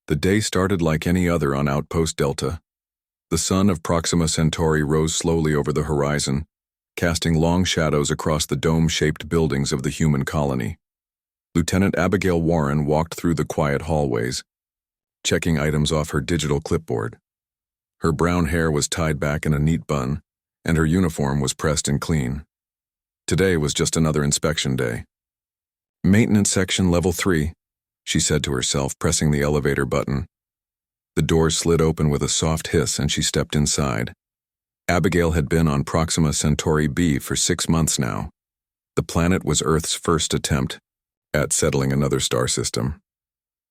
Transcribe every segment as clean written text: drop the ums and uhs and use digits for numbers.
The day started like any other on Outpost Delta. The sun of Proxima Centauri rose slowly over the horizon, casting long shadows across the dome-shaped buildings of the human colony. Lieutenant Abigail Warren walked through the quiet hallways, checking items off her digital clipboard. Her brown hair was tied back in a neat bun, and her uniform was pressed and clean. Today was just another inspection day. "Maintenance section level 3, she said to herself, pressing the elevator button. The doors slid open with a soft hiss and she stepped inside. Abigail had been on Proxima Centauri B for 6 months now. The planet was Earth's first attempt at settling another star system.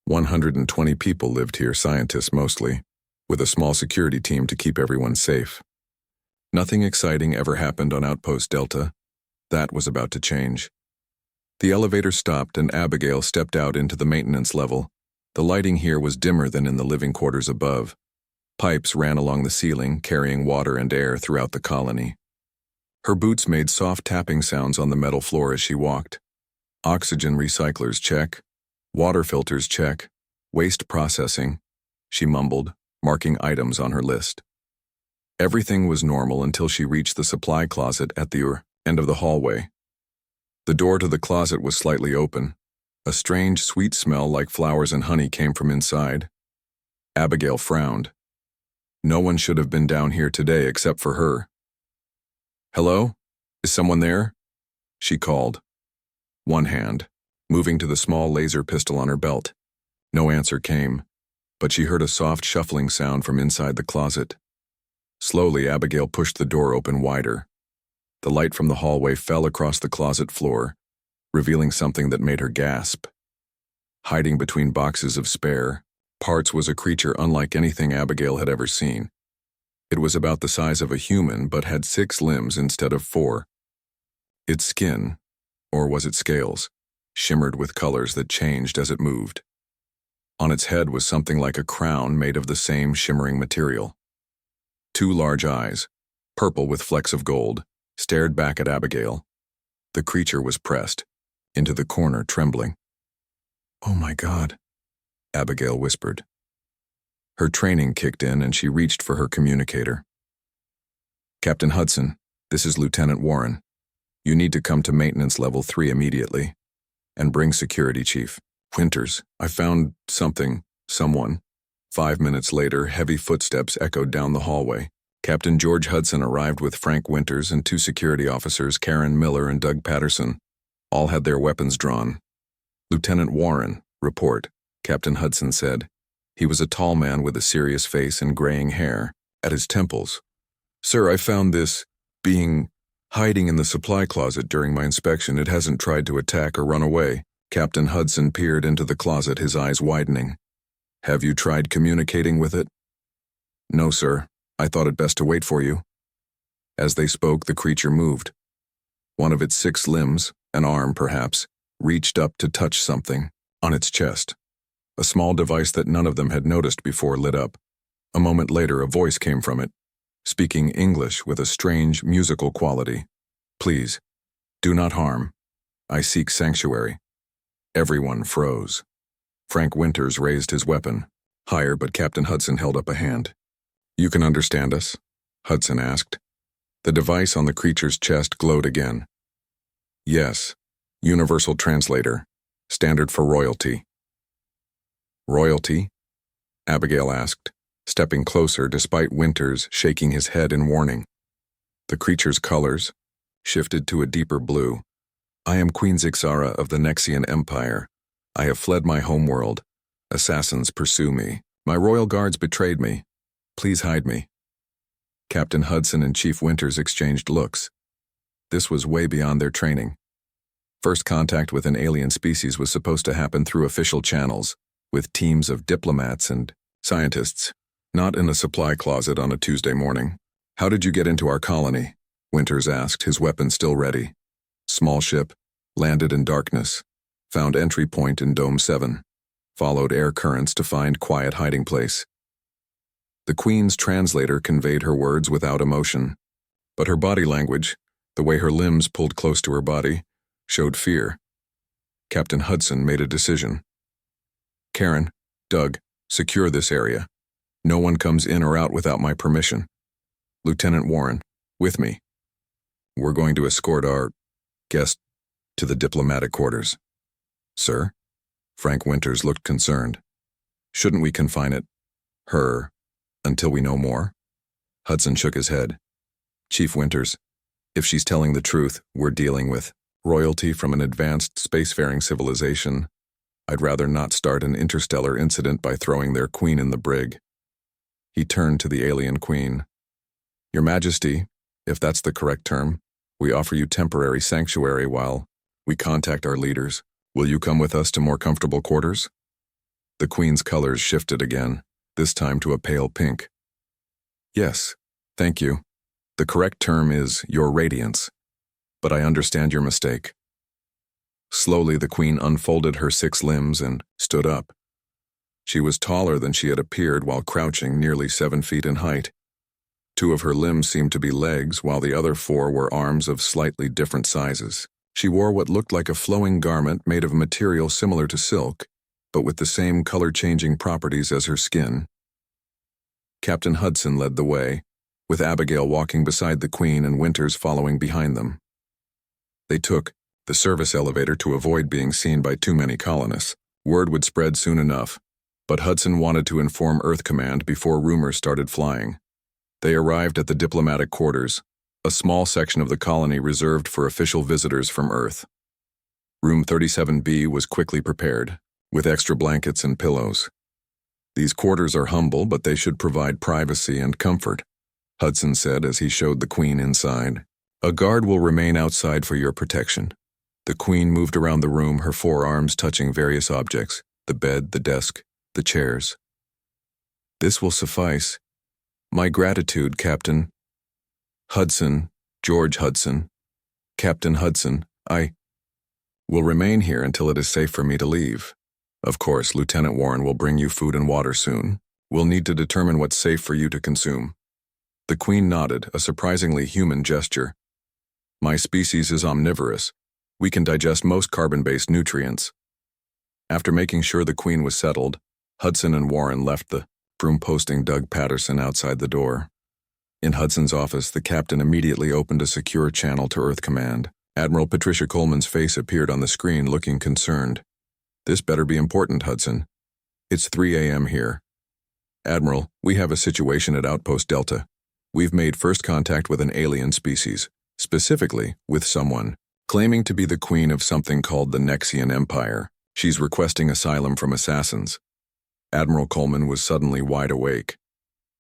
120 people lived here, scientists mostly, with a small security team to keep everyone safe. Nothing exciting ever happened on Outpost Delta. That was about to change. The elevator stopped and Abigail stepped out into the maintenance level. The lighting here was dimmer than in the living quarters above. Pipes ran along the ceiling, carrying water and air throughout the colony. Her boots made soft tapping sounds on the metal floor as she walked. Oxygen recyclers check. Water filters check. Waste processing, she mumbled, marking items on her list. Everything was normal until she reached the supply closet at the end of the hallway. The door to the closet was slightly open. A strange, sweet smell like flowers and honey came from inside. Abigail frowned. No one should have been down here today except for her. "Hello? Is someone there?" she called. One hand, moving to the small laser pistol on her belt. No answer came, but she heard a soft shuffling sound from inside the closet. Slowly, Abigail pushed the door open wider. The light from the hallway fell across the closet floor, revealing something that made her gasp. Hiding between boxes of spare parts was a creature unlike anything Abigail had ever seen. It was about the size of a human but had 6 limbs instead of 4. Its skin, or was it scales, shimmered with colors that changed as it moved. On its head was something like a crown made of the same shimmering material. 2 large eyes, purple with flecks of gold, stared back at Abigail. The creature was pressed into the corner, trembling. "Oh my God," Abigail whispered. Her training kicked in and she reached for her communicator. "Captain Hudson, this is Lieutenant Warren. You need to come to maintenance level 3 immediately. And bring security chief. Winters, I found someone. 5 minutes later, heavy footsteps echoed down the hallway. Captain George Hudson arrived with Frank Winters and 2 security officers, Karen Miller and Doug Patterson. All had their weapons drawn. "Lieutenant Warren, report," Captain Hudson said. He was a tall man with a serious face and graying hair at his temples. "Sir, I found this being hiding in the supply closet during my inspection. It hasn't tried to attack or run away." Captain Hudson peered into the closet, his eyes widening. "Have you tried communicating with it?" "No, sir. I thought it best to wait for you." As they spoke, the creature moved. One of its 6 limbs, an arm perhaps, reached up to touch something on its chest. A small device that none of them had noticed before lit up. A moment later, a voice came from it, speaking English with a strange musical quality. "Please, do not harm. I seek sanctuary." Everyone froze. Frank Winters raised his weapon, higher, but Captain Hudson held up a hand. "You can understand us?" Hudson asked. The device on the creature's chest glowed again. "Yes. Universal translator. Standard for royalty." "Royalty?" Abigail asked, stepping closer despite Winters shaking his head in warning. The creature's colors shifted to a deeper blue. "I am Queen Zixara of the Nexian Empire. I have fled my homeworld. Assassins pursue me. My royal guards betrayed me. Please hide me." Captain Hudson and Chief Winters exchanged looks. This was way beyond their training. First contact with an alien species was supposed to happen through official channels, with teams of diplomats and scientists, not in a supply closet on a Tuesday morning. "How did you get into our colony?" Winters asked, his weapon still ready. "Small ship, landed in darkness, found entry point in Dome 7, followed air currents to find quiet hiding place." The Queen's translator conveyed her words without emotion, but her body language, the way her limbs pulled close to her body, showed fear. Captain Hudson made a decision. "Karen, Doug, Secure this area. No one comes in or out without my permission. Lieutenant Warren, with me. We're going to escort our guest to the diplomatic quarters. Sir? Frank Winters looked concerned. Shouldn't we confine it, her, until we know more? Hudson shook his head. Chief Winters, if she's telling the truth, we're dealing with royalty from an advanced spacefaring civilization. I'd rather not start an interstellar incident by throwing their queen in the brig. He turned to the alien queen. Your Majesty, if that's the correct term, we offer you temporary sanctuary while we contact our leaders. Will you come with us to more comfortable quarters? The queen's colors shifted again, this time to a pale pink. Yes, thank you. The correct term is your radiance, but I understand your mistake. Slowly the queen unfolded her 6 limbs and stood up. She was taller than she had appeared while crouching, nearly 7 feet in height. 2 of her limbs seemed to be legs, while the other 4 were arms of slightly different sizes. She wore what looked like a flowing garment made of material similar to silk, but with the same color-changing properties as her skin. Captain Hudson led the way, with Abigail walking beside the Queen and Winters following behind them. They took the service elevator to avoid being seen by too many colonists. Word would spread soon enough, but Hudson wanted to inform Earth Command before rumors started flying. They arrived at the diplomatic quarters, a small section of the colony reserved for official visitors from Earth. Room 37B was quickly prepared, with extra blankets and pillows. These quarters are humble, but they should provide privacy and comfort, Hudson said as he showed the Queen inside. A guard will remain outside for your protection. The Queen moved around the room, her forearms touching various objects, the bed, the desk, the chairs. This will suffice. My gratitude, Captain Hudson, George Hudson. Captain Hudson, I will remain here until it is safe for me to leave. Of course, Lieutenant Warren will bring you food and water soon. We'll need to determine what's safe for you to consume. The Queen nodded, a surprisingly human gesture. My species is omnivorous. We can digest most carbon-based nutrients. After making sure the Queen was settled, Hudson and Warren left the room, posting Doug Patterson outside the door. In Hudson's office, the captain immediately opened a secure channel to Earth Command. Admiral Patricia Coleman's face appeared on the screen, looking concerned. This better be important, Hudson. It's 3 a.m. here. Admiral, we have a situation at Outpost Delta. We've made first contact with an alien species, specifically with someone claiming to be the queen of something called the Nexian Empire. She's requesting asylum from assassins. Admiral Coleman was suddenly wide awake.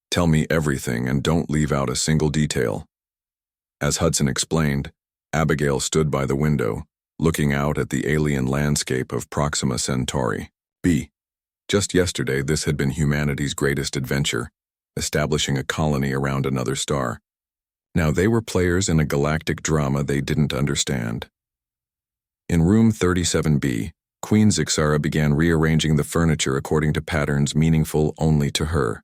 Tell me everything and don't leave out a single detail. As Hudson explained, Abigail stood by the window, looking out at the alien landscape of Proxima Centauri B. Just yesterday, this had been humanity's greatest adventure, establishing a colony around another star. Now they were players in a galactic drama they didn't understand. In room 37B, Queen Zixara began rearranging the furniture according to patterns meaningful only to her.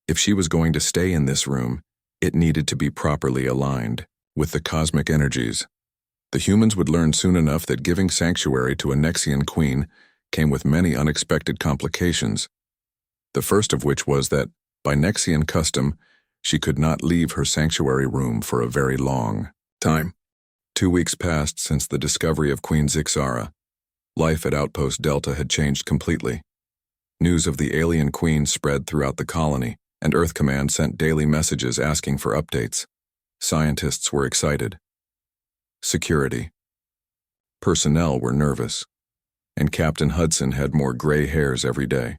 If she was going to stay in this room, it needed to be properly aligned with the cosmic energies. The humans would learn soon enough that giving sanctuary to a Nexian queen came with many unexpected complications, the first of which was that, by Nexian custom, she could not leave her sanctuary room for a very long time. 2 weeks passed since the discovery of Queen Zixara. Life at Outpost Delta had changed completely. News of the alien queen spread throughout the colony, and Earth Command sent daily messages asking for updates. Scientists were excited. Security. Personnel were nervous, and Captain Hudson had more gray hairs every day.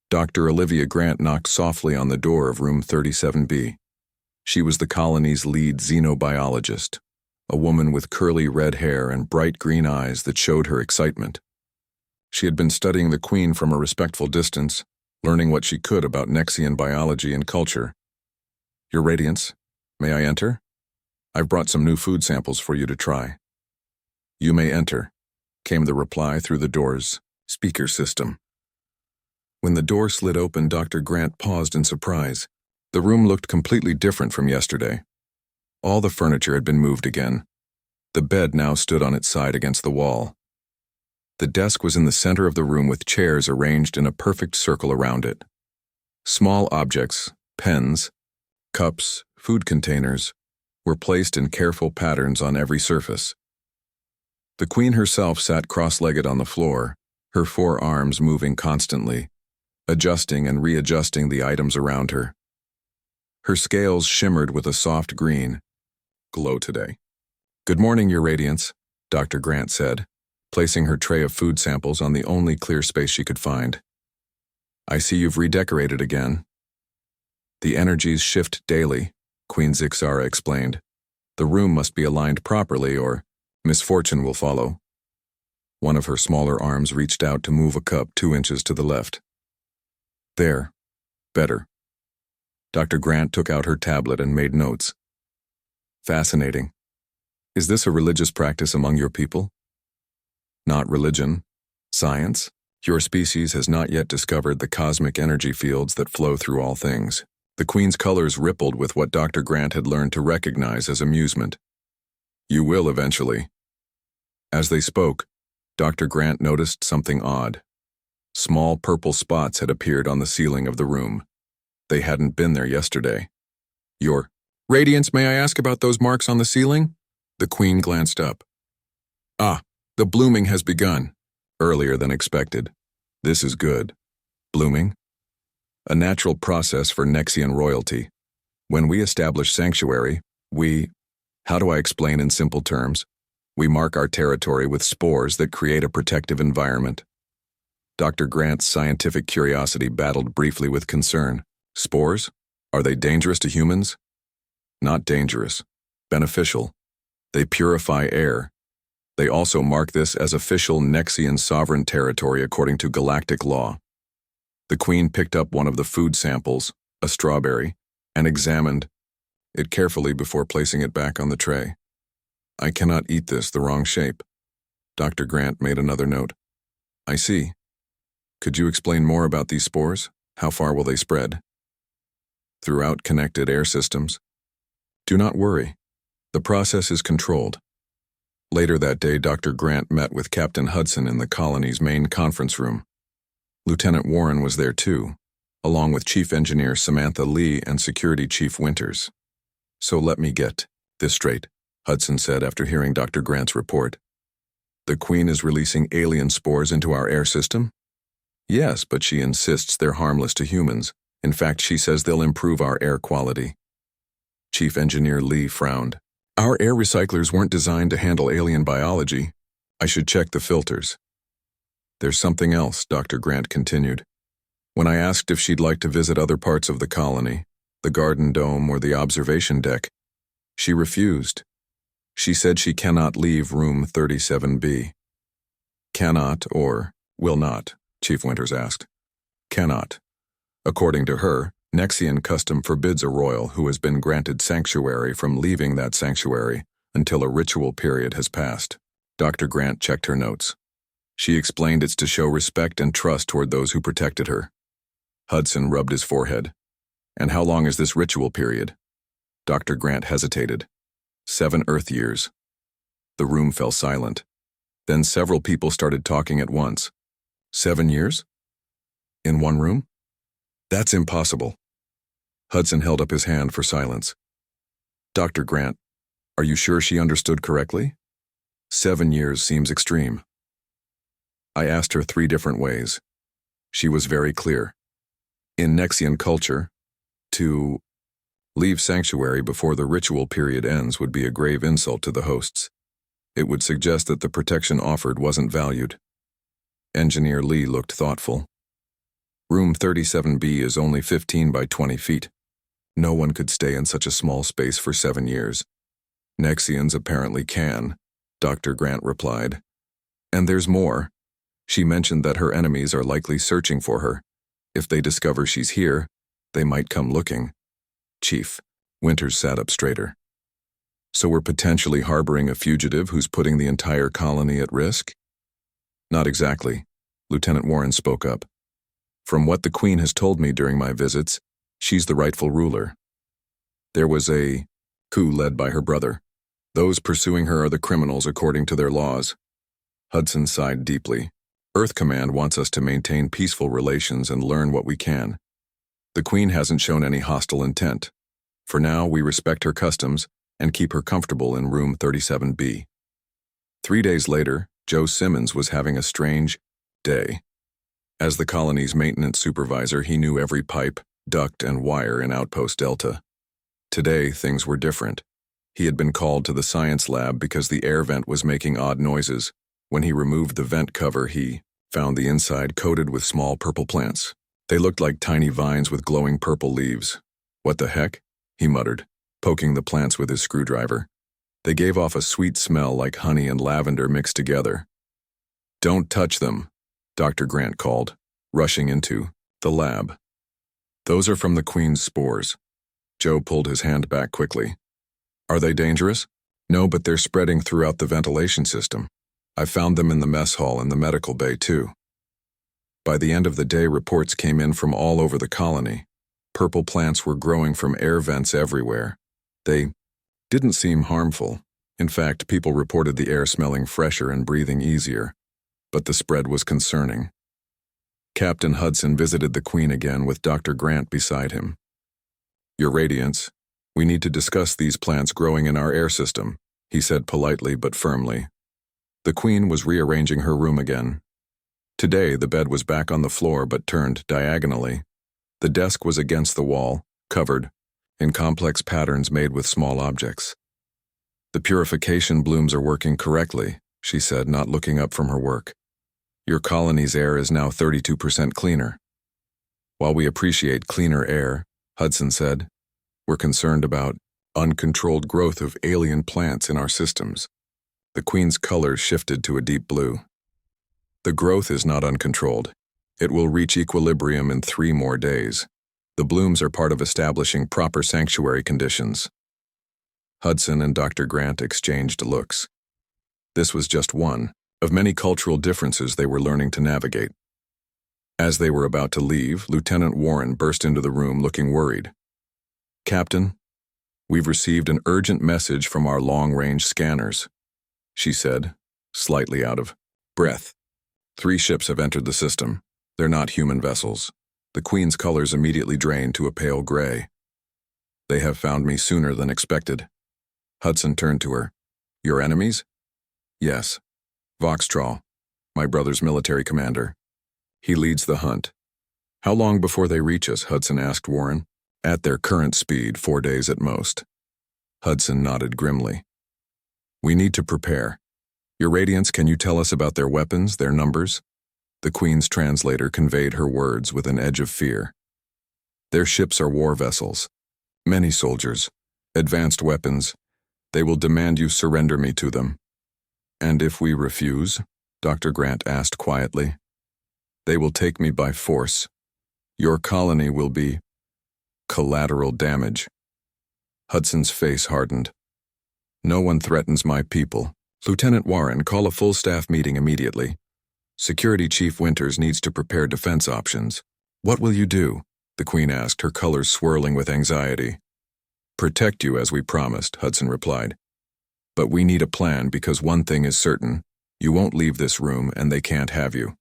Dr. Olivia Grant knocked softly on the door of room 37B. She was the colony's lead xenobiologist, a woman with curly red hair and bright green eyes that showed her excitement. She had been studying the Queen from a respectful distance, learning what she could about Nexian biology and culture. Your Radiance, may I enter? I've brought some new food samples for you to try. You may enter, came the reply through the door's speaker system. When the door slid open, Dr. Grant paused in surprise. The room looked completely different from yesterday. All the furniture had been moved again. The bed now stood on its side against the wall. The desk was in the center of the room with chairs arranged in a perfect circle around it. Small objects, pens, cups, food containers, were placed in careful patterns on every surface. The Queen herself sat cross-legged on the floor, her forearms moving constantly, adjusting and readjusting the items around her. Her scales shimmered with a soft green glow today. "Good morning, Your Radiance," Dr. Grant said, placing her tray of food samples on the only clear space she could find. "I see you've redecorated again." "The energies shift daily," Queen Zixara explained. "The room must be aligned properly or misfortune will follow." One of her smaller arms reached out to move a cup 2 inches to the left. "There. Better." Dr. Grant took out her tablet and made notes. "Fascinating. Is this a religious practice among your people?" "Not religion. Science. Your species has not yet discovered the cosmic energy fields that flow through all things." The Queen's colors rippled with what Dr. Grant had learned to recognize as amusement. "You will eventually." As they spoke, Dr. Grant noticed something odd. Small purple spots had appeared on the ceiling of the room. They hadn't been there yesterday. "Your Radiance, may I ask about those marks on the ceiling?" The Queen glanced up. "Ah, the blooming has begun, earlier than expected. This is good." "Blooming?" "A natural process for Nexian royalty. When we establish sanctuary, how do I explain in simple terms? We mark our territory with spores that create a protective environment." Dr. Grant's scientific curiosity battled briefly with concern. "Spores? Are they dangerous to humans?" "Not dangerous. Beneficial. They purify air. They also mark this as official Nexian sovereign territory according to galactic law." The Queen picked up one of the food samples, a strawberry, and examined it carefully before placing it back on the tray. "I cannot eat this, the wrong shape." Dr. Grant made another note. "I see. Could you explain more about these spores? How far will they spread?" "Throughout connected air systems." "Do not worry. The process is controlled." Later that day, Dr. Grant met with Captain Hudson in the colony's main conference room. Lieutenant Warren was there too, along with Chief Engineer Samantha Lee and Security Chief Winters. "So let me get this straight," Hudson said after hearing Dr. Grant's report. "The Queen is releasing alien spores into our air system?" "Yes, but she insists they're harmless to humans. In fact, she says they'll improve our air quality." Chief Engineer Lee frowned. "Our air recyclers weren't designed to handle alien biology. I should check the filters." "There's something else," Dr. Grant continued. "When I asked if she'd like to visit other parts of the colony, the garden dome or the observation deck, she refused. She said she cannot leave room 37B. "Cannot or will not?" Chief Winters asked. "Cannot. According to her, Nexian custom forbids a royal who has been granted sanctuary from leaving that sanctuary until a ritual period has passed." Dr. Grant checked her notes. She explained it's to show respect and trust toward those who protected her. Hudson rubbed his forehead. "And how long is this ritual period?" Dr. Grant hesitated. 7 Earth years. The room fell silent. Then several people started talking at once. 7 years? In one room? That's impossible. Hudson held up his hand for silence. "Dr. Grant, are you sure she understood correctly? 7 years seems extreme." I asked her 3 different ways. She was very clear. In Nexian culture, to leave sanctuary before the ritual period ends would be a grave insult to the hosts. It would suggest that the protection offered wasn't valued. Engineer Lee looked thoughtful. "Room 37B is only 15 by 20 feet. No one could stay in such a small space for 7 years. Nexians apparently can," Dr. Grant replied. "And there's more. She mentioned that her enemies are likely searching for her. If they discover she's here, they might come looking." Chief Winters sat up straighter. "So we're potentially harboring a fugitive who's putting the entire colony at risk?" "Not exactly," Lieutenant Warren spoke up. "From what the Queen has told me during my visits, she's the rightful ruler. There was a coup led by her brother. Those pursuing her are the criminals according to their laws." Hudson sighed deeply. Earth Command wants us to maintain peaceful relations and learn what we can. The Queen hasn't shown any hostile intent. For now, we respect her customs and keep her comfortable in room 37B. 3 days later, Joe Simmons was having a strange day. As the colony's maintenance supervisor, he knew every pipe, duct, and wire in Outpost Delta. Today, things were different. He had been called to the science lab because the air vent was making odd noises. When he removed the vent cover, he found the inside coated with small purple plants. They looked like tiny vines with glowing purple leaves. "What the heck?" he muttered, poking the plants with his screwdriver. They gave off a sweet smell like honey and lavender mixed together. "Don't touch them," Dr. Grant called, rushing into the lab. "Those are from the Queen's spores." Joe pulled his hand back quickly. "Are they dangerous?" "No, but they're spreading throughout the ventilation system. I found them in the mess hall and the medical bay, too." By the end of the day, reports came in from all over the colony. Purple plants were growing from air vents everywhere. They didn't seem harmful. In fact, people reported the air smelling fresher and breathing easier. But the spread was concerning. Captain Hudson visited the Queen again with Dr. Grant beside him. "Your Radiance, we need to discuss these plants growing in our air system," he said politely but firmly. The Queen was rearranging her room again. Today, the bed was back on the floor but turned diagonally. The desk was against the wall, covered in complex patterns made with small objects. "The purification blooms are working correctly," she said, not looking up from her work. "Your colony's air is now 32% cleaner." "While we appreciate cleaner air," Hudson said, "we're concerned about uncontrolled growth of alien plants in our systems." The Queen's colors shifted to a deep blue. "The growth is not uncontrolled. It will reach equilibrium in 3 more days. The blooms are part of establishing proper sanctuary conditions." Hudson and Dr. Grant exchanged looks. This was just one of many cultural differences they were learning to navigate. As they were about to leave, Lieutenant Warren burst into the room looking worried. "Captain, we've received an urgent message from our long-range scanners," she said, slightly out of breath. "3 ships have entered the system. They're not human vessels." The Queen's colors immediately drained to a pale gray. "They have found me sooner than expected." Hudson turned to her. "Your enemies?" "Yes. Voxtraw, my brother's military commander. He leads the hunt." "How long before they reach us?" Hudson asked Warren. "At their current speed, 4 days at most." Hudson nodded grimly. "We need to prepare. Your Radiance, can you tell us about their weapons, their numbers?" The Queen's translator conveyed her words with an edge of fear. "Their ships are war vessels. Many soldiers. Advanced weapons. They will demand you surrender me to them." "And if we refuse?" Dr. Grant asked quietly. "They will take me by force. Your colony will be collateral damage." Hudson's face hardened. "No one threatens my people. Lieutenant Warren, call a full staff meeting immediately. Security Chief Winters needs to prepare defense options." "What will you do?" the Queen asked, her colors swirling with anxiety. "Protect you as we promised," Hudson replied. "But we need a plan because one thing is certain. You won't leave this room and they can't have you."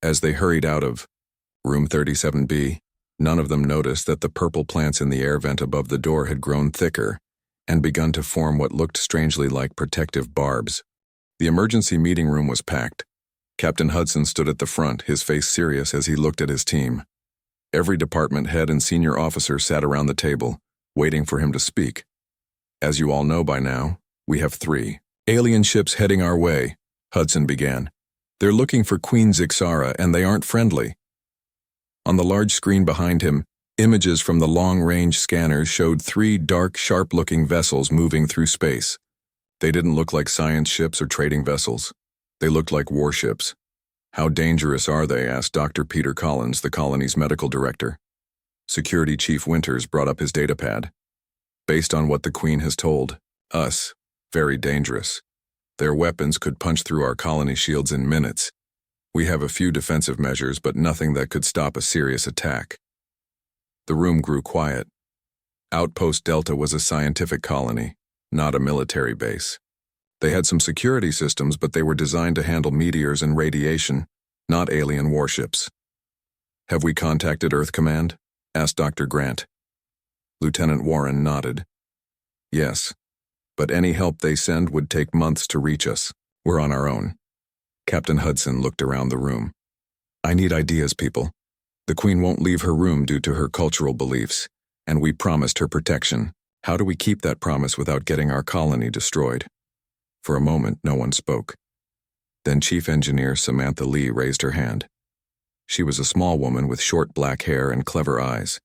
As they hurried out of room 37B, none of them noticed that the purple plants in the air vent above the door had grown thicker and begun to form what looked strangely like protective barbs. The emergency meeting room was packed. Captain Hudson stood at the front, his face serious as he looked at his team. Every department head and senior officer sat around the table, waiting for him to speak. "As you all know by now, we have 3 alien ships heading our way," Hudson began. "They're looking for Queen Zixara, and they aren't friendly." On the large screen behind him, images from the long-range scanners showed 3 dark, sharp-looking vessels moving through space. They didn't look like science ships or trading vessels. They looked like warships. "How dangerous are they?" asked Dr. Peter Collins, the colony's medical director. Security Chief Winters brought up his datapad. "Based on what the Queen has told us, very dangerous. Their weapons could punch through our colony shields in minutes. We have a few defensive measures, but nothing that could stop a serious attack." The room grew quiet. Outpost Delta was a scientific colony, not a military base. They had some security systems, but they were designed to handle meteors and radiation, not alien warships. "Have we contacted Earth Command?" asked Dr. Grant. Lieutenant Warren nodded. "Yes, but any help they send would take months to reach us. We're on our own." Captain Hudson looked around the room. "I need ideas, people. The Queen won't leave her room due to her cultural beliefs, and we promised her protection. How do we keep that promise without getting our colony destroyed?" For a moment, no one spoke. Then Chief Engineer Samantha Lee raised her hand. She was a small woman with short black hair and clever eyes.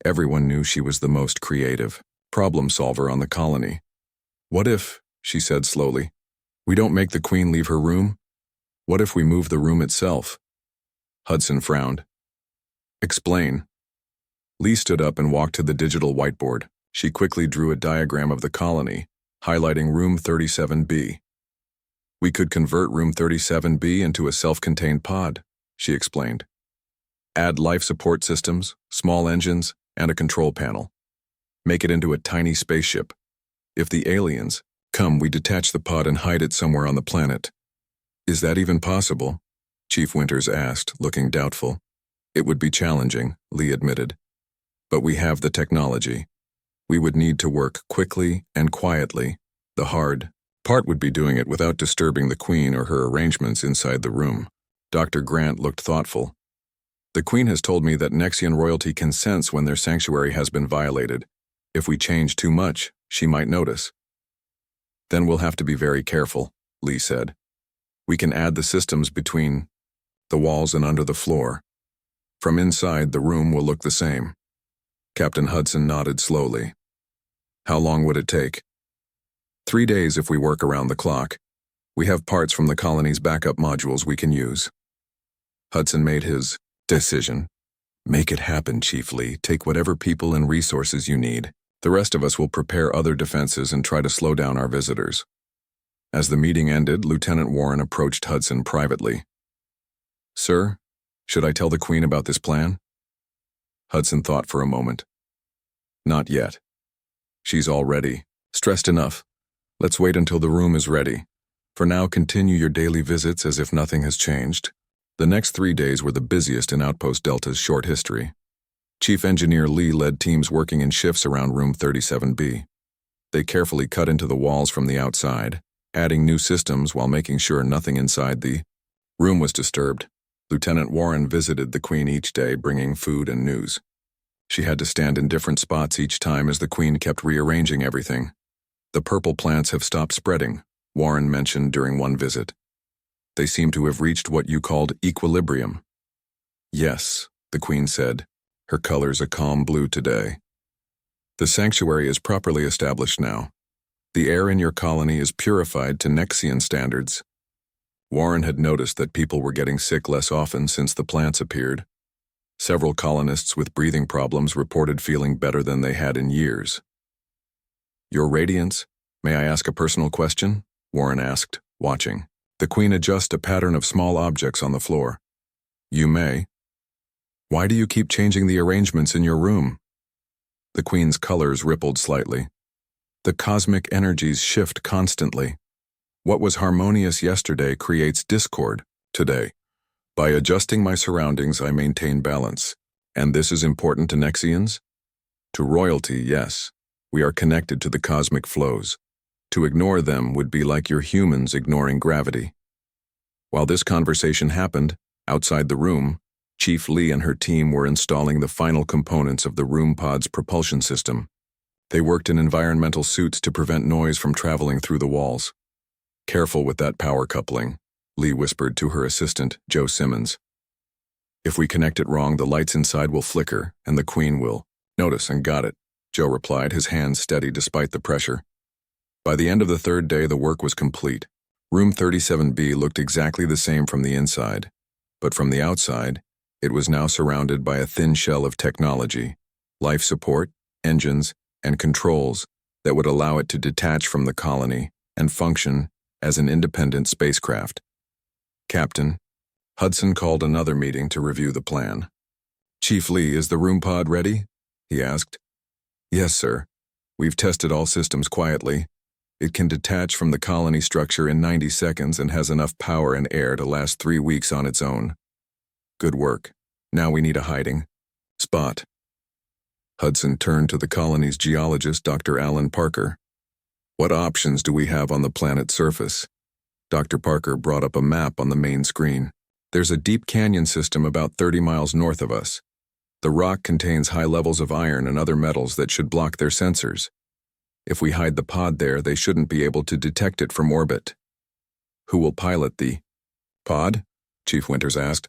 Everyone knew she was the most creative problem solver on the colony. "What if," she said slowly, "we don't make the Queen leave her room? What if we move the room itself?" Hudson frowned. "Explain." Lee stood up and walked to the digital whiteboard. She quickly drew a diagram of the colony, highlighting room 37B. "We could convert room 37B into a self-contained pod," she explained. "Add life support systems, small engines, and a control panel. Make it into a tiny spaceship. If the aliens come, we detach the pod and hide it somewhere on the planet." "Is that even possible?" Chief Winters asked, looking doubtful. "It would be challenging," Lee admitted. "But we have the technology. We would need to work quickly and quietly. The hard part would be doing it without disturbing the Queen or her arrangements inside the room." Dr. Grant looked thoughtful. "The Queen has told me that Nexian royalty can sense when their sanctuary has been violated. If we change too much, she might notice." "Then we'll have to be very careful," Lee said. "We can add the systems between the walls and under the floor. From inside, the room will look the same." Captain Hudson nodded slowly. "How long would it take?" 3 days if we work around the clock. We have parts from the colony's backup modules we can use." Hudson made his decision. "Make it happen, Chief Lee. Take whatever people and resources you need. The rest of us will prepare other defenses and try to slow down our visitors." As the meeting ended, Lieutenant Warren approached Hudson privately. "Sir, should I tell the Queen about this plan?" Hudson thought for a moment. "Not yet. She's already stressed enough. Let's wait until the room is ready. For now, continue your daily visits as if nothing has changed." The next 3 days were the busiest in Outpost Delta's short history. Chief Engineer Lee led teams working in shifts around room 37B. They carefully cut into the walls from the outside, adding new systems while making sure nothing inside the room was disturbed. Lieutenant Warren visited the Queen each day, bringing food and news. She had to stand in different spots each time as the Queen kept rearranging everything. "The purple plants have stopped spreading," Warren mentioned during one visit. "They seem to have reached what you called equilibrium." "Yes," the Queen said, her colors a calm blue today. "The sanctuary is properly established now. The air in your colony is purified to Nexian standards." Warren had noticed that people were getting sick less often since the plants appeared. Several colonists with breathing problems reported feeling better than they had in years. "Your Radiance, may I ask a personal question?" Warren asked, watching. The Queen adjusted a pattern of small objects on the floor. "You may." "Why do you keep changing the arrangements in your room?" The Queen's colors rippled slightly. "The cosmic energies shift constantly. What was harmonious yesterday creates discord today. By adjusting my surroundings, I maintain balance. And this is important to Nexians?" "To royalty, yes. We are connected to the cosmic flows. To ignore them would be like your humans ignoring gravity." While this conversation happened, outside the room, Chief Lee and her team were installing the final components of the room pod's propulsion system. They worked in environmental suits to prevent noise from traveling through the walls. "Careful with that power coupling," Lee whispered to her assistant, Joe Simmons. "If we connect it wrong, the lights inside will flicker, and the Queen will notice." "And got it," Joe replied, his hands steady despite the pressure. By the end of the 3rd day, the work was complete. Room 37B looked exactly the same from the inside, but from the outside, it was now surrounded by a thin shell of technology, life support, engines, and controls that would allow it to detach from the colony and function as an independent spacecraft. "Captain," Hudson called another meeting to review the plan. "Chief Lee, is the room pod ready?" he asked. "Yes, sir. We've tested all systems quietly. It can detach from the colony structure in 90 seconds and has enough power and air to last 3 weeks on its own. Good work. Now we need a hiding spot. Hudson turned to the colony's geologist, Dr. Alan Parker. What options do we have on the planet's surface? Dr. Parker brought up a map on the main screen. There's a deep canyon system about 30 miles north of us. The rock contains high levels of iron and other metals that should block their sensors. If we hide the pod there, they shouldn't be able to detect it from orbit. Who will pilot the pod? Chief Winters asked.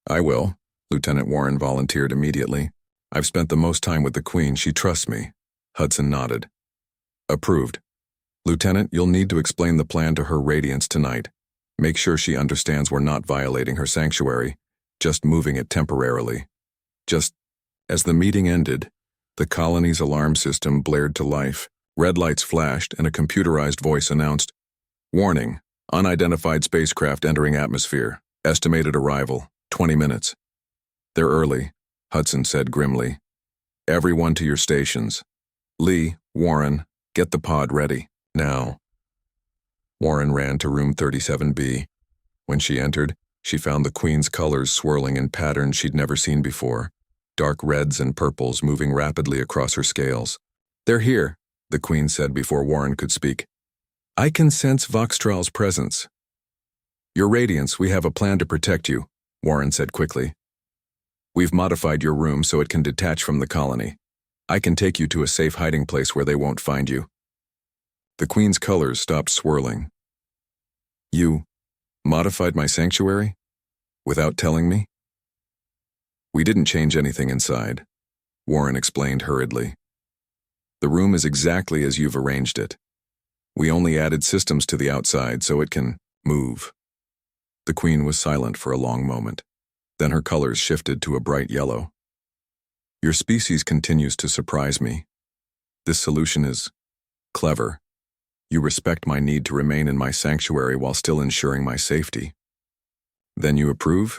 I will, Lieutenant Warren volunteered immediately. I've spent the most time with the Queen. She trusts me. Hudson nodded. Approved. Lieutenant, you'll need to explain the plan to Her Radiance tonight. Make sure she understands we're not violating her sanctuary, just moving it temporarily. Just as the meeting ended, the colony's alarm system blared to life. Red lights flashed and a computerized voice announced, Warning, unidentified spacecraft entering atmosphere. Estimated arrival, 20 minutes. They're early, Hudson said grimly. Everyone to your stations. Lee, Warren, get the pod ready, now. Warren ran to room 37B. When she entered, she found the Queen's colors swirling in patterns she'd never seen before, dark reds and purples moving rapidly across her scales. They're here, the Queen said before Warren could speak. I can sense Voxtral's presence. Your Radiance, we have a plan to protect you, Warren said quickly. We've modified your room so it can detach from the colony. I can take you to a safe hiding place where they won't find you. The Queen's colors stopped swirling. You modified my sanctuary? Without telling me? We didn't change anything inside, Warren explained hurriedly. The room is exactly as you've arranged it. We only added systems to the outside so it can move. The Queen was silent for a long moment. Then her colors shifted to a bright yellow. Your species continues to surprise me. This solution is clever. You respect my need to remain in my sanctuary while still ensuring my safety. Then you approve?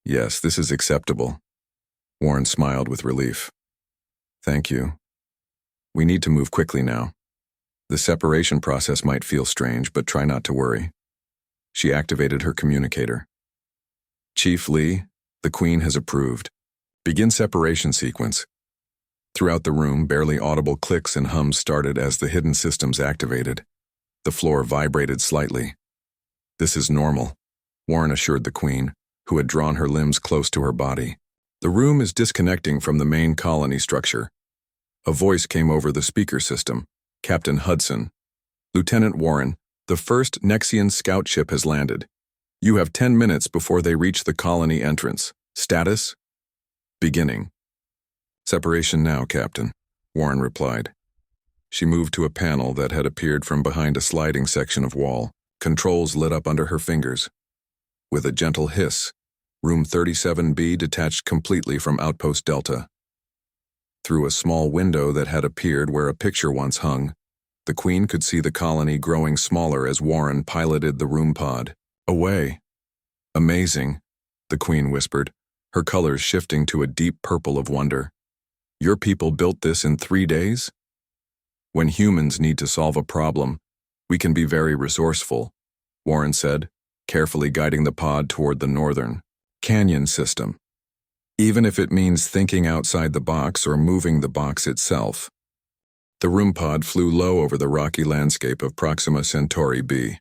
Yes, this is acceptable. Warren smiled with relief. Thank you. We need to move quickly now. The separation process might feel strange, but try not to worry. She activated her communicator. Chief Lee, the Queen has approved. Begin separation sequence. Throughout the room, barely audible clicks and hums started as the hidden systems activated. The floor vibrated slightly. This is normal, Warren assured the Queen, who had drawn her limbs close to her body. The room is disconnecting from the main colony structure. A voice came over the speaker system. Captain Hudson. Lieutenant Warren, the first Nexian scout ship has landed. You have 10 minutes before they reach the colony entrance. Status? Beginning. Separation now, Captain, Warren replied. She moved to a panel that had appeared from behind a sliding section of wall. Controls lit up under her fingers. With a gentle hiss, room 37B detached completely from Outpost Delta. Through a small window that had appeared where a picture once hung, the Queen could see the colony growing smaller as Warren piloted the room pod. Away. Amazing, the Queen whispered, her colors shifting to a deep purple of wonder. Your people built this in 3 days? When humans need to solve a problem, we can be very resourceful, Warren said, carefully guiding the pod toward the northern canyon system. Even if it means thinking outside the box or moving the box itself. The room pod flew low over the rocky landscape of Proxima Centauri b.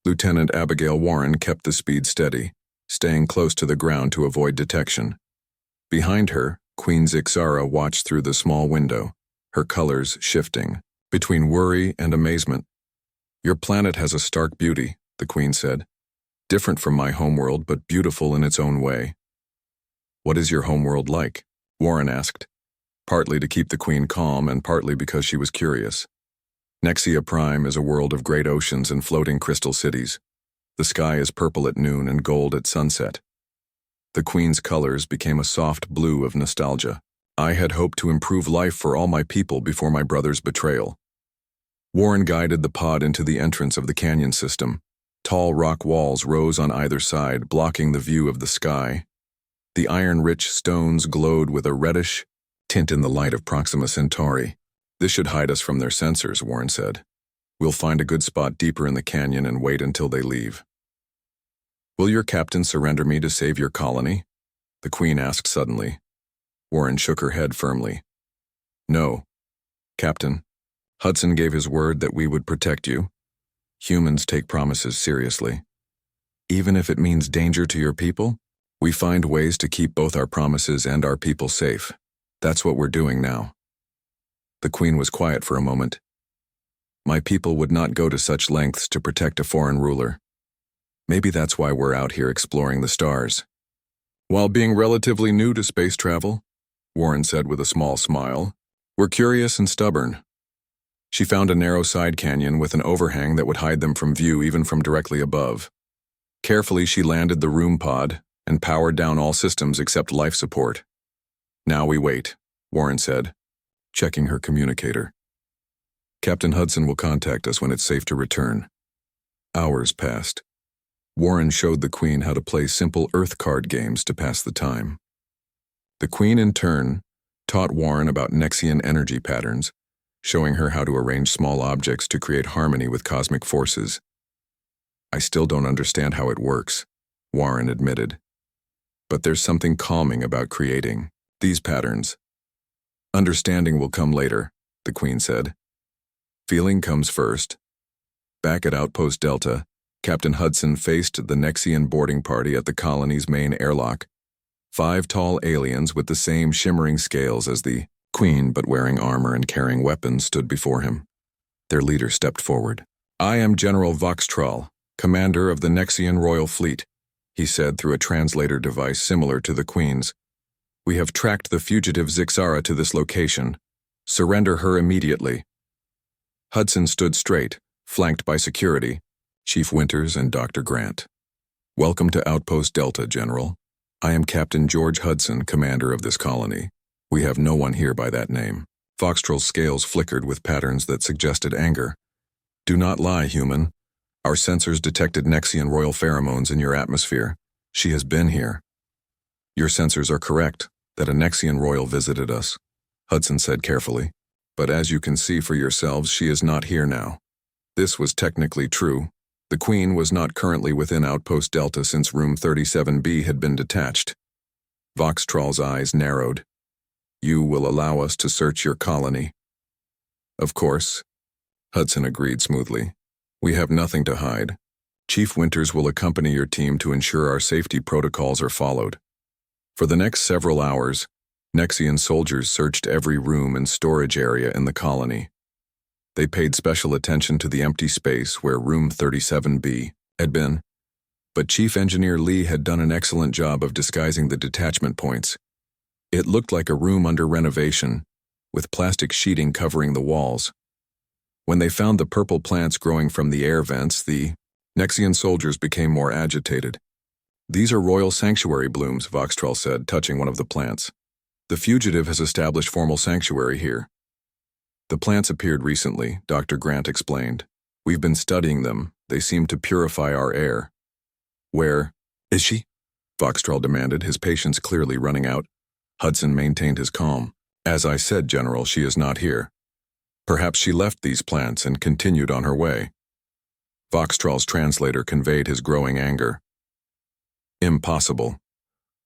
Lieutenant Abigail Warren kept the speed steady, staying close to the ground to avoid detection. Behind her, Queen Zixara watched through the small window, her colors shifting, between worry and amazement. Your planet has a stark beauty, the Queen said. Different from my homeworld, but beautiful in its own way. What is your homeworld like? Warren asked, partly to keep the Queen calm and partly because she was curious. Nexia Prime is a world of great oceans and floating crystal cities. The sky is purple at noon and gold at sunset. The Queen's colors became a soft blue of nostalgia. I had hoped to improve life for all my people before my brother's betrayal. Warren guided the pod into the entrance of the canyon system. Tall rock walls rose on either side, blocking the view of the sky. The iron-rich stones glowed with a reddish tint in the light of Proxima Centauri. This should hide us from their sensors, Warren said. We'll find a good spot deeper in the canyon and wait until they leave. Will your captain surrender me to save your colony? The Queen asked suddenly. Warren shook her head firmly. No, Captain. Hudson gave his word that we would protect you. Humans take promises seriously. Even if it means danger to your people, we find ways to keep both our promises and our people safe. That's what we're doing now. The Queen was quiet for a moment. My people would not go to such lengths to protect a foreign ruler. Maybe that's why we're out here exploring the stars. While being relatively new to space travel, Warren said with a small smile, we're curious and stubborn. She found a narrow side canyon with an overhang that would hide them from view even from directly above. Carefully, she landed the room pod and powered down all systems except life support. Now we wait, Warren said, checking her communicator. Captain Hudson will contact us when it's safe to return. Hours passed. Warren showed the Queen how to play simple Earth card games to pass the time. The Queen, in turn, taught Warren about Nexian energy patterns, showing her how to arrange small objects to create harmony with cosmic forces. I still don't understand how it works, Warren admitted. But there's something calming about creating these patterns. Understanding will come later, the Queen said. Feeling comes first. Back at Outpost Delta, Captain Hudson faced the Nexian boarding party at the colony's main airlock. 5 tall aliens with the same shimmering scales as the Queen, but wearing armor and carrying weapons, stood before him. Their leader stepped forward. I am General Voxtrol, commander of the Nexian Royal Fleet, he said through a translator device similar to the Queen's. We have tracked the fugitive Zixara to this location. Surrender her immediately. Hudson stood straight, flanked by security, Chief Winters and Dr. Grant. Welcome to Outpost Delta, General. I am Captain George Hudson, commander of this colony. We have no one here by that name. Foxtroll's scales flickered with patterns that suggested anger. Do not lie, human. Our sensors detected Nexian royal pheromones in your atmosphere. She has been here. Your sensors are correct, that a Nexian royal visited us, Hudson said carefully. But as you can see for yourselves, she is not here now. This was technically true. The Queen was not currently within Outpost Delta since Room 37B had been detached. Voxtroll's eyes narrowed. You will allow us to search your colony. Of course, Hudson agreed smoothly. We have nothing to hide. Chief Winters will accompany your team to ensure our safety protocols are followed. For the next several hours, Nexian soldiers searched every room and storage area in the colony. They paid special attention to the empty space where Room 37B had been, but Chief Engineer Lee had done an excellent job of disguising the detachment points. It looked like a room under renovation, with plastic sheeting covering the walls. When they found the purple plants growing from the air vents, the Nexian soldiers became more agitated. These are royal sanctuary blooms, Voxtroll said, touching one of the plants. The fugitive has established formal sanctuary here. The plants appeared recently, Dr. Grant explained. We've been studying them. They seem to purify our air. Where is she? Voxtroll demanded, his patience clearly running out. Hudson maintained his calm. As I said, General, she is not here. Perhaps she left these plants and continued on her way. Voxtroll's translator conveyed his growing anger. Impossible.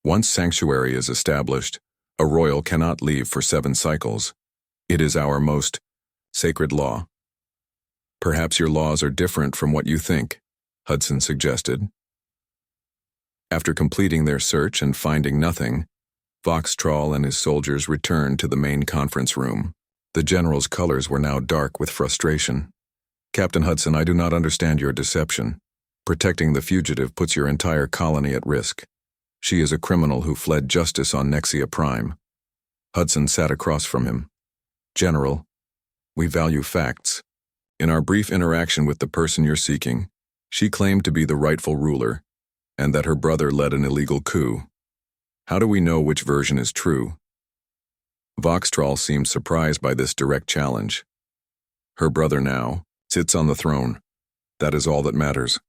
Once sanctuary is established, a royal cannot leave for 7 cycles. It is our most sacred law. Perhaps your laws are different from what you think, Hudson suggested. After completing their search and finding nothing, Voxtroll and his soldiers returned to the main conference room. The general's colors were now dark with frustration. Captain Hudson, I do not understand your deception. Protecting the fugitive puts your entire colony at risk. She is a criminal who fled justice on Nexia Prime. Hudson sat across from him. General, we value facts. In our brief interaction with the person you're seeking, she claimed to be the rightful ruler, and that her brother led an illegal coup. How do we know which version is true? Voxtroll seemed surprised by this direct challenge. Her brother now sits on the throne. That is all that matters.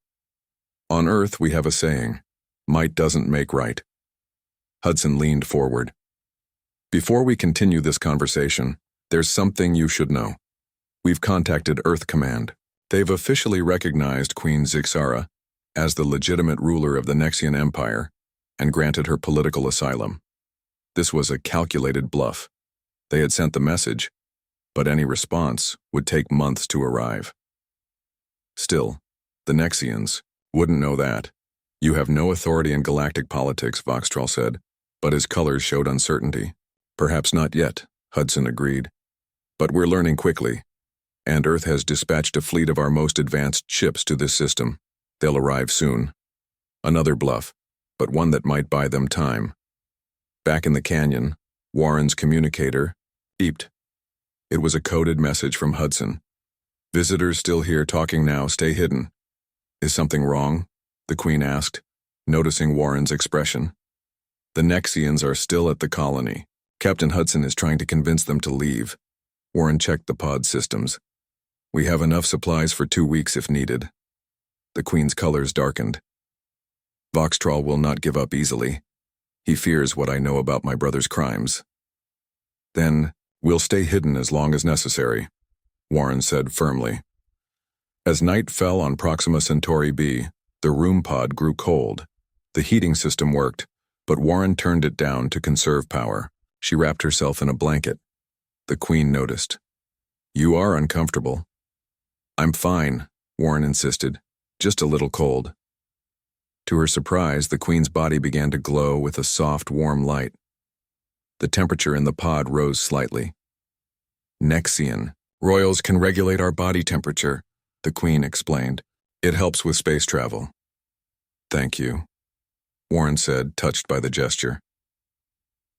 On Earth, we have a saying, might doesn't make right. Hudson leaned forward. Before we continue this conversation, there's something you should know. We've contacted Earth Command. They've officially recognized Queen Zixara as the legitimate ruler of the Nexian Empire and granted her political asylum. This was a calculated bluff. They had sent the message, but any response would take months to arrive. Still, the Nexians wouldn't know that. You have no authority in galactic politics, Voxtrol said, but his colors showed uncertainty. Perhaps not yet, Hudson agreed. But we're learning quickly, and Earth has dispatched a fleet of our most advanced ships to this system. They'll arrive soon. Another bluff, but one that might buy them time. Back in the canyon, Warren's communicator beeped. It was a coded message from Hudson. Visitors still here talking now, stay hidden. Is something wrong? The Queen asked, noticing Warren's expression. The Nexians are still at the colony. Captain Hudson is trying to convince them to leave. Warren checked the pod systems. We have enough supplies for 2 weeks if needed. The Queen's colors darkened. Voxtrol will not give up easily. He fears what I know about my brother's crimes. Then, we'll stay hidden as long as necessary, Warren said firmly. As night fell on Proxima Centauri b, the room pod grew cold. The heating system worked, but Warren turned it down to conserve power. She wrapped herself in a blanket. The Queen noticed. You are uncomfortable. I'm fine, Warren insisted, just a little cold. To her surprise, the Queen's body began to glow with a soft, warm light. The temperature in the pod rose slightly. Nexian. Royals can regulate our body temperature, the Queen explained. It helps with space travel. Thank you, Warren said, touched by the gesture.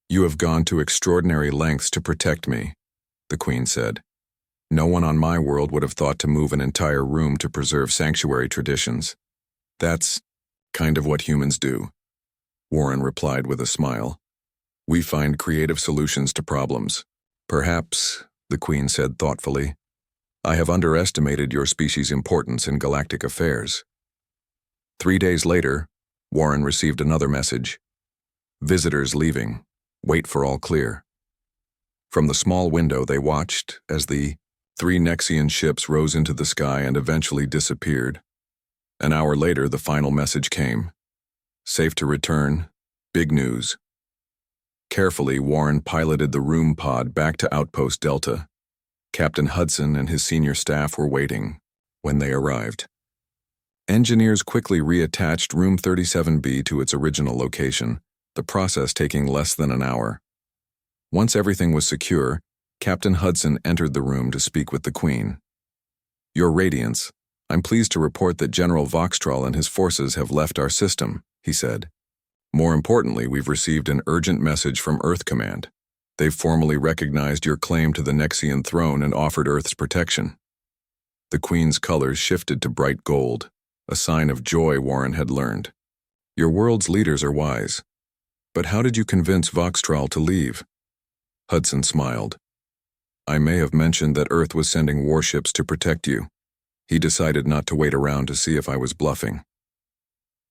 You have gone to extraordinary lengths to protect me, the Queen said. No one on my world would have thought to move an entire room to preserve sanctuary traditions. That's kind of what humans do, Warren replied with a smile. We find creative solutions to problems. Perhaps, the Queen said thoughtfully, I have underestimated your species' importance in galactic affairs. 3 days later, Warren received another message. Visitors leaving. Wait for all clear. From the small window they watched as the 3 Nexian ships rose into the sky and eventually disappeared. An hour later, the final message came. Safe to return. Big news. Carefully, Warren piloted the room pod back to Outpost Delta. Captain Hudson and his senior staff were waiting when they arrived. Engineers quickly reattached Room 37B to its original location, the process taking less than an hour. Once everything was secure, Captain Hudson entered the room to speak with the Queen. Your Radiance, I'm pleased to report that General Voxtrol and his forces have left our system, he said. More importantly, we've received an urgent message from Earth Command. They've formally recognized your claim to the Nexian throne and offered Earth's protection. The Queen's colors shifted to bright gold, a sign of joy Warren had learned. Your world's leaders are wise. But how did you convince Voxtrol to leave? Hudson smiled. I may have mentioned that Earth was sending warships to protect you. He decided not to wait around to see if I was bluffing.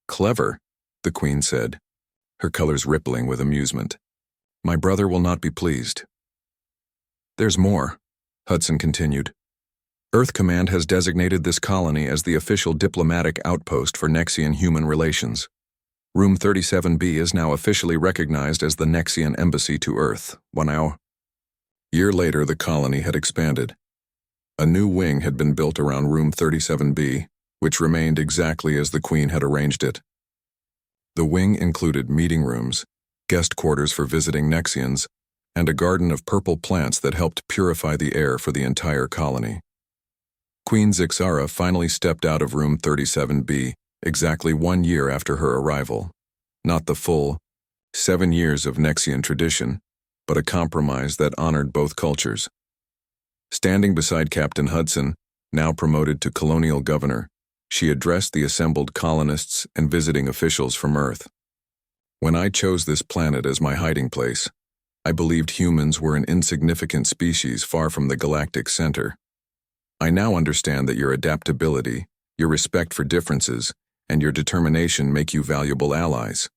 Clever, the Queen said, her colors rippling with amusement. My brother will not be pleased. There's more, Hudson continued. Earth Command has designated this colony as the official diplomatic outpost for Nexian human relations. Room 37B is now officially recognized as the Nexian embassy to Earth. 1 hour. Year later, the colony had expanded. A new wing had been built around Room 37B, which remained exactly as the Queen had arranged it. The wing included meeting rooms, guest quarters for visiting Nexians, and a garden of purple plants that helped purify the air for the entire colony. Queen Zixara finally stepped out of Room 37B exactly 1 year after her arrival. Not the full 7 years of Nexian tradition, but a compromise that honored both cultures. Standing beside Captain Hudson, now promoted to colonial governor, she addressed the assembled colonists and visiting officials from Earth. When I chose this planet as my hiding place, I believed humans were an insignificant species far from the galactic center. I now understand that your adaptability, your respect for differences, and your determination make you valuable allies.